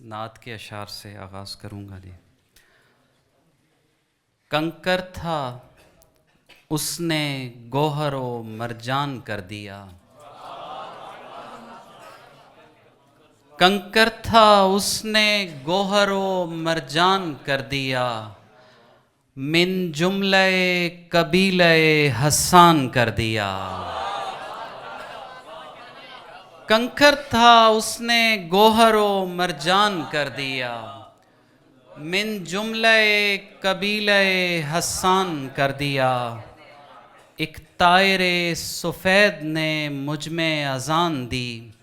नात के अशार से आगाज़ करूँगा जी। कंकर था उसने गोहरो मरजान कर दिया, कंकर था उसने गोहरो मरजान कर दिया, मिन जुमले कबीले हसान कर दिया। कंकर था उसने गोहरो मरजान कर दिया, मिन जुमले कबीले हसान कर दिया। एक तायरे सफ़ेद ने मुझ में अज़ान दी,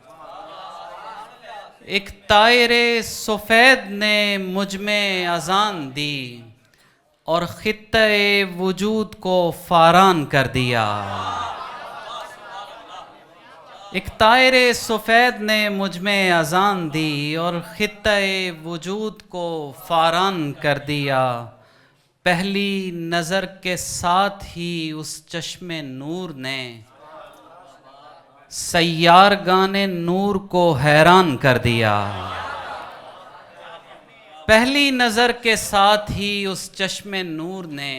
एक तायरे सफ़ेद ने मुझ में अज़ान दी और ख़ित्ते वजूद को फ़ारान कर दिया। एक तायरे सफ़ेद ने मुझ में अज़ान दी और ख़ित्ते वजूद को फ़ारान कर दिया। पहली नज़र के साथ ही उस चश्मे नूर ने सैयार गाने नूर को हैरान कर दिया। पहली नज़र के साथ ही उस चश्मे नूर ने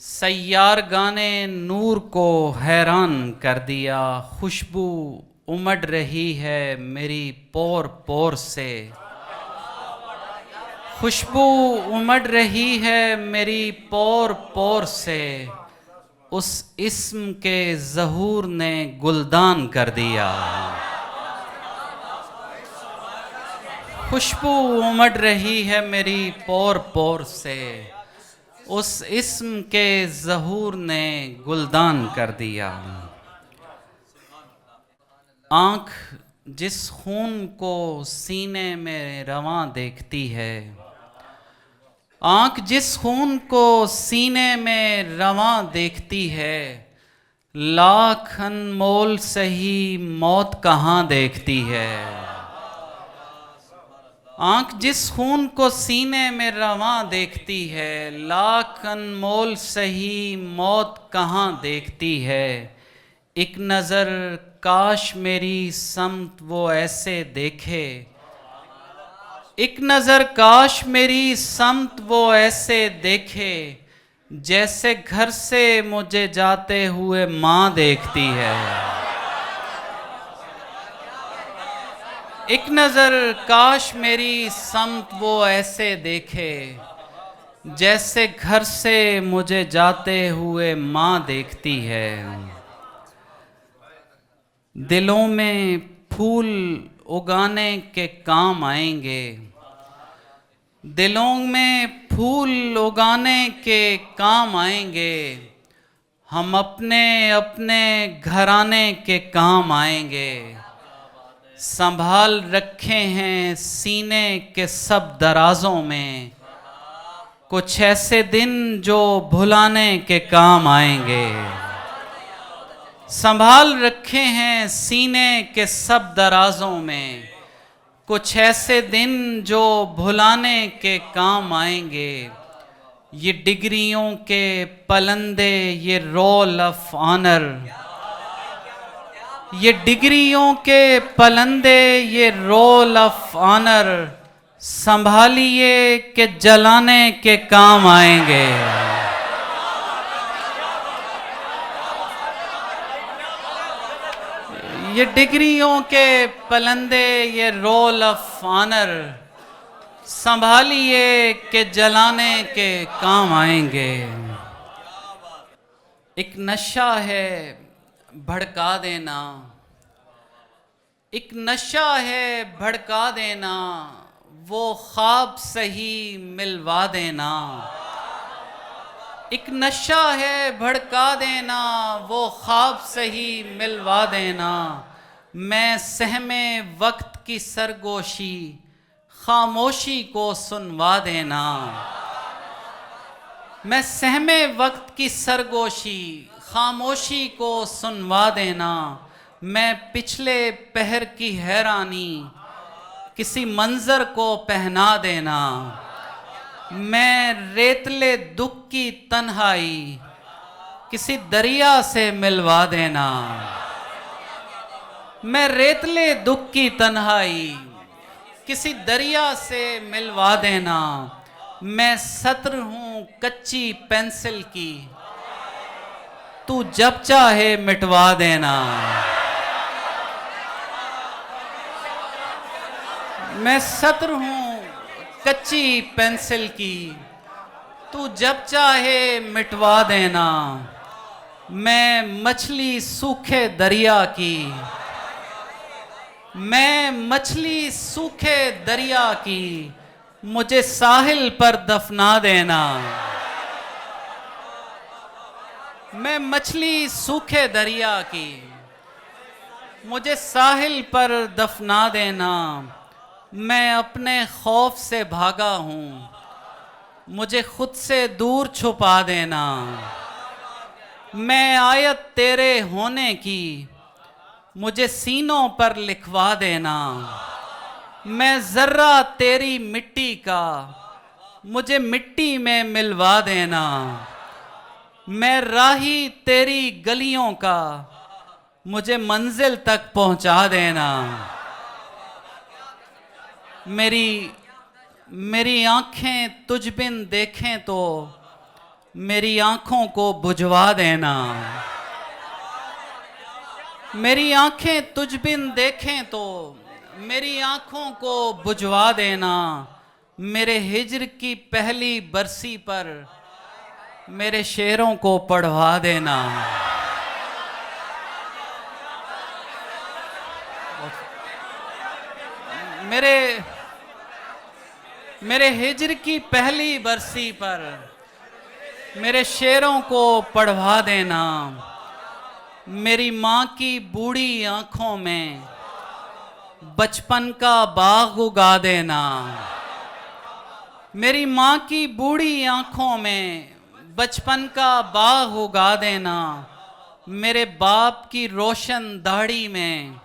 सैयार गाने नूर को हैरान कर दिया। खुशबू उमड़ रही है मेरी पोर पोर से, खुशबू उमड़ रही है मेरी पोर पोर से, उस इस्म के ज़हूर ने गुलदान कर दिया। खुशबू उमड़ रही है मेरी पोर पोर से, उस इस्म के ज़हूर ने गुलदान कर दिया। आँख जिस खून को सीने में रवां देखती है, आँख जिस खून को सीने में रवां देखती है, लाख अनमोल सही मौत कहाँ देखती है। आँख जिस खून को सीने में रवां देखती है, लाख अनमोल सही मौत कहाँ देखती है। एक नज़र काश मेरी समत वो ऐसे देखे, एक नज़र काश मेरी समत वो ऐसे देखे, जैसे घर से मुझे जाते हुए माँ देखती है। एक नज़र काश मेरी समत वो ऐसे देखे, जैसे घर से मुझे जाते हुए माँ देखती है। दिलों में फूल उगाने के काम आएंगे, दिलों में फूल उगाने के काम आएंगे, हम अपने अपने घराने के काम आएंगे। संभाल रखे हैं सीने के सब दराजों में, कुछ ऐसे दिन जो भुलाने के काम आएंगे। संभाल रखे हैं सीने के सब दराजों में, कुछ ऐसे दिन जो भुलाने के काम आएंगे। ये डिग्रियों के पलंदे, ये रोल ऑफ ऑनर, ये डिग्रियों के पलंदे, ये रोल ऑफ ऑनर, संभालिए कि जलाने के काम आएंगे। ये डिग्रियों के पलंदे, ये रोल ऑफ ऑनर, संभालिए कि जलाने के काम आएंगे। एक नशा है भड़का देना, एक नशा है भड़का देना, वो ख्वाब सही मिलवा देना। एक नशा है भड़का देना, वो ख्वाब सही मिलवा देना। मैं सहमे वक्त की सरगोशी, खामोशी को सुनवा देना। मैं सहमे वक्त की सरगोशी, खामोशी को सुनवा देना। मैं पिछले पहर की हैरानी, किसी मंजर को पहना देना। मैं रेतले दुख की तन्हाई, किसी दरिया से मिलवा देना। मैं रेतले दुख की तन्हाई, किसी दरिया से मिलवा देना। मैं सत्र हूं कच्ची पेंसिल की, तू जब चाहे मिटवा देना। मैं सत्र हूं कच्ची पेंसिल की, तू जब चाहे मिटवा देना। मैं मछली सूखे दरिया की, मैं मछली सूखे दरिया की, मुझे साहिल पर दफना देना। मैं मछली सूखे दरिया की, मुझे साहिल पर दफना देना। मैं अपने खौफ से भागा हूँ, मुझे खुद से दूर छुपा देना। मैं आयत तेरे होने की, मुझे सीनों पर लिखवा देना। मैं जर्रा तेरी मिट्टी का, मुझे मिट्टी में मिलवा देना। मैं राही तेरी गलियों का, मुझे मंजिल तक पहुंचा देना। मेरी आंखें तुझ बिन देखें तो मेरी आंखों को बुझवा देना। मेरी आंखें तुझ बिन देखें तो मेरी आंखों को बुझवा देना। मेरे हिज्र की पहली बरसी पर मेरे शेरों को पढ़वा देना। मेरे हिज्र की पहली बरसी पर मेरे शेरों को पढ़वा देना। मेरी माँ की बूढ़ी आंखों में बचपन का बाग उगा देना। मेरी माँ की बूढ़ी आंखों में बचपन का बाग उगा देना। मेरे बाप की रोशन दाढ़ी में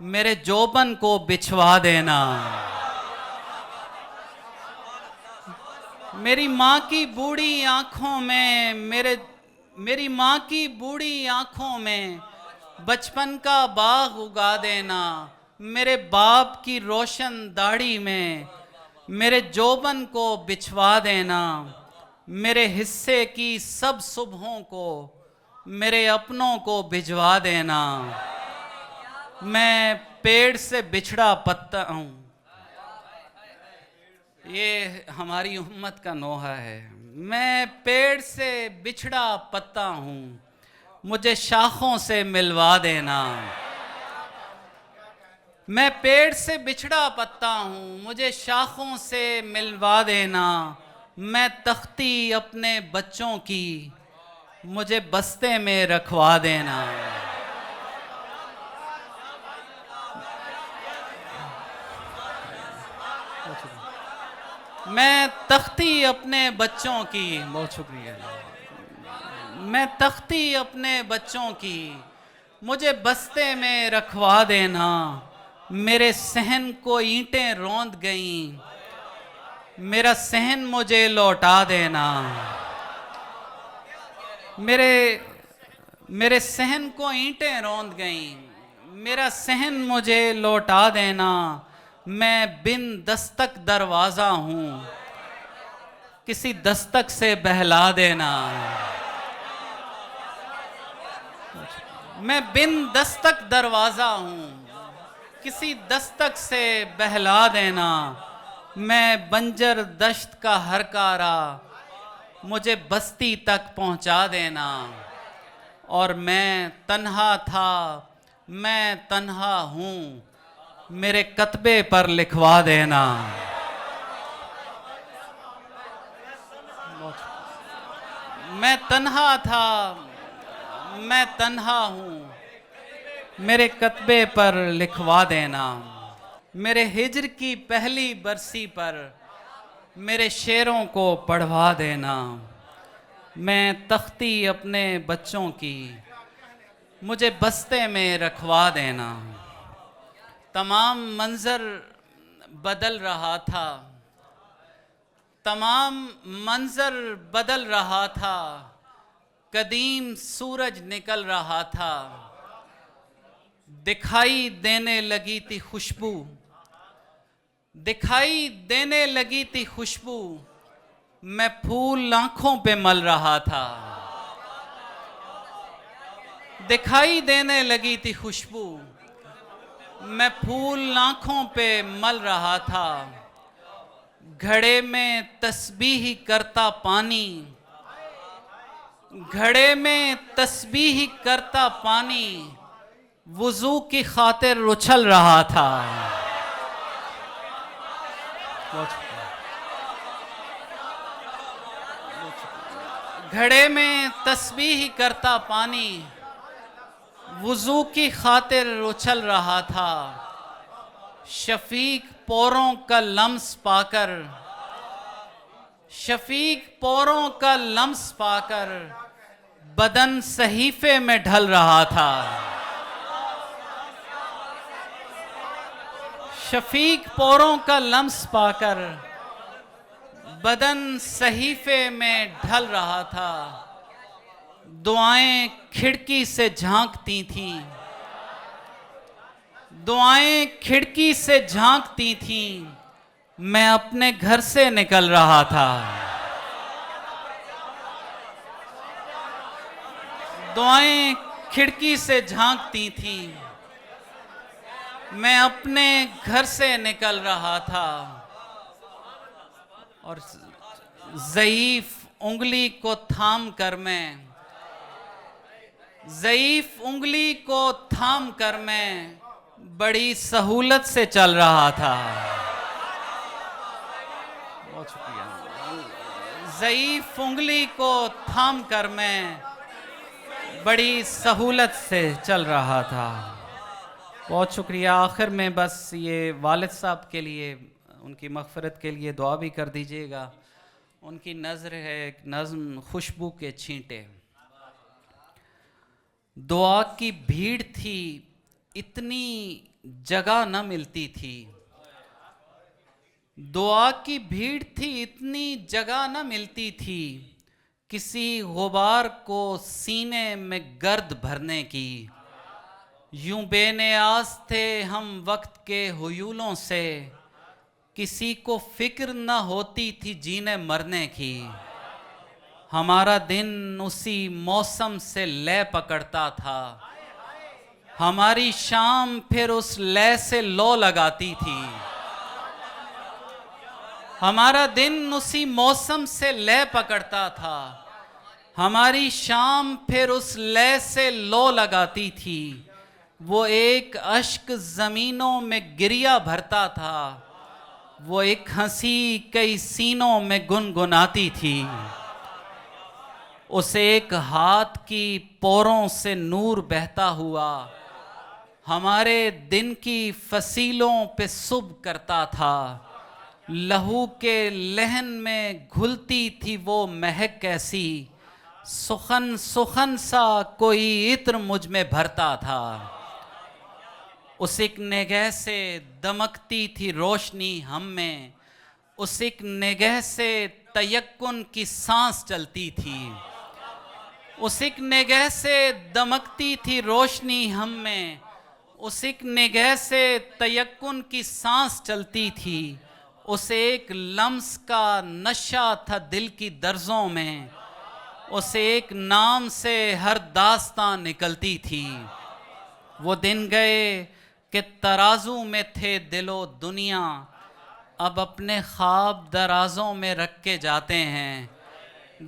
मेरे जोबन को बिछवा देना। मेरी माँ की बूढ़ी आंखों में मेरी माँ की बूढ़ी आंखों में बचपन का बाग उगा देना। मेरे बाप की रोशन दाढ़ी में मेरे जोबन को बिछवा देना। मेरे हिस्से की सब सुबहों को मेरे अपनों को भिजवा देना। मैं पेड़ से बिछड़ा पत्ता हूँ, ये हमारी उम्मत का नोहा है। मैं पेड़ से बिछड़ा पत्ता हूँ, मुझे शाखों से मिलवा देना। मैं पेड़ से बिछड़ा पत्ता हूँ, मुझे शाखों से मिलवा देना। मैं तख्ती अपने बच्चों की, मुझे बस्ते में रखवा देना। मैं तख्ती अपने बच्चों की, बहुत शुक्रिया। मैं तख्ती अपने बच्चों की, मुझे बस्ते में रखवा देना। मेरे सहन को ईंटें रौंद गईं, मेरा सहन मुझे लौटा देना। मेरे सहन को ईंटें रौंद गईं, मेरा सहन मुझे लौटा देना। मैं बिन दस्तक दरवाज़ा हूँ, किसी दस्तक से बहला देना। मैं बिन दस्तक दरवाज़ा हूँ, किसी दस्तक से बहला देना। मैं बंजर दश्त का हर कारा, मुझे बस्ती तक पहुँचा देना। और मैं तन्हा था, मैं तन्हा हूँ, मेरे कतबे पर लिखवा देना। मैं तन्हा था, मैं तन्हा हूँ, मेरे कतबे पर लिखवा देना। मेरे हिज्र की पहली बरसी पर मेरे शेरों को पढ़वा देना। मैं तख्ती अपने बच्चों की, मुझे बस्ते में रखवा देना। तमाम मंजर बदल रहा था, तमाम मंजर बदल रहा था, कदीम सूरज निकल रहा था। दिखाई देने लगी थी खुशबू, दिखाई देने लगी थी खुशबू, मैं फूल आंखों पे मल रहा था। दिखाई देने लगी थी खुशबू, मैं फूल आंखों पे मल रहा था। घड़े में तस्बीह करता पानी, घड़े में तस्बीह करता पानी, वुजू की खातिर उछल रहा था। घड़े में तस्बीह करता पानी, वुजू की खातिर उछल रहा था। शफीक पोरों का लम्स पाकर, शफीक पोरों का लम्स पाकर बदन सहीफे में ढल रहा था। शफीक पोरों का लम्स पाकर बदन सहीफे में ढल रहा था। दुआएं खिड़की से झांकती थीं, दुआएं खिड़की से झांकती थीं, मैं अपने घर से निकल रहा था। दुआएं खिड़की से झांकती थीं, मैं अपने घर से निकल रहा था। और ज़ईफ उंगली को थाम कर मैं, ज़ईफ उंगली को थाम कर मैं बड़ी सहूलत से चल रहा था। बहुत शुक्रिया। ज़ईफ उंगली को थाम कर मैं बड़ी सहूलत से चल रहा था। बहुत शुक्रिया। आखिर में बस ये वालिद साहब के लिए, उनकी मग़फ़िरत के लिए दुआ भी कर दीजिएगा। उनकी नज़र है एक नज़्म खुशबू के छींटे। दुआ की भीड़ थी, इतनी जगह न मिलती थी। दुआ की भीड़ थी, इतनी जगह न मिलती थी। किसी गुबार को सीने में गर्द भरने की। यूं बेनियाज थे हम वक्त के हुयूलों से, किसी को फिक्र न होती थी जीने मरने की। हमारा दिन उसी मौसम से लय पकड़ता था, हमारी शाम फिर उस लय से लो लगाती थी। हमारा दिन उसी मौसम से लय पकड़ता था, हमारी शाम फिर उस लय से लो लगाती थी। वो एक अश्क ज़मीनों में गिरिया भरता था, वो एक हंसी कई सीनों में गुनगुनाती थी। उस एक हाथ की पोरों से नूर बहता हुआ हमारे दिन की फसीलों पे सुब करता था। लहू के लहन में घुलती थी वो महक कैसी, सुखन सुखन सा कोई इत्र मुझ में भरता था। उस एक निगाह से दमकती थी रोशनी हम में, उस एक निगाह से तयक्कुन की सांस चलती थी। उस एक निगाह से दमकती थी रोशनी हम में, उस एक निगाह से तयक्कुन की सांस चलती थी। उस एक लम्स का नशा था दिल की दर्जों में, उस एक नाम से हर दास्तां निकलती थी। वो दिन गए कि तराजू में थे दिलो दुनिया, अब अपने ख्वाब दराजों में रख के जाते हैं।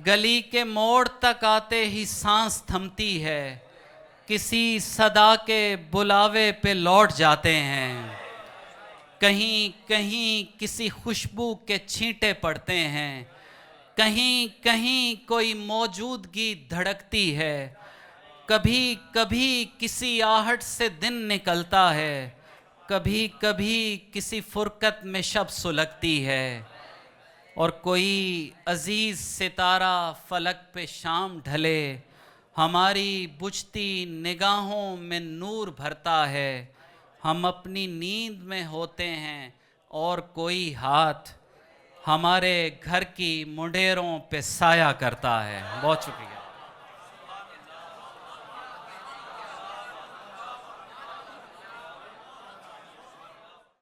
गली के मोड़ तक आते ही सांस थमती है, किसी सदा के बुलावे पे लौट जाते हैं। कहीं कहीं किसी खुशबू के छींटे पड़ते हैं, कहीं कहीं कोई मौजूदगी धड़कती है। कभी कभी किसी आहट से दिन निकलता है, कभी कभी किसी फुरकत में शब सुलगती है। और कोई अजीज़ सितारा फलक पे शाम ढले, हमारी बुझती निगाहों में नूर भरता है। हम अपनी नींद में होते हैं और कोई हाथ हमारे घर की मुंडेरों पे साया करता है। बहुत शुक्रिया।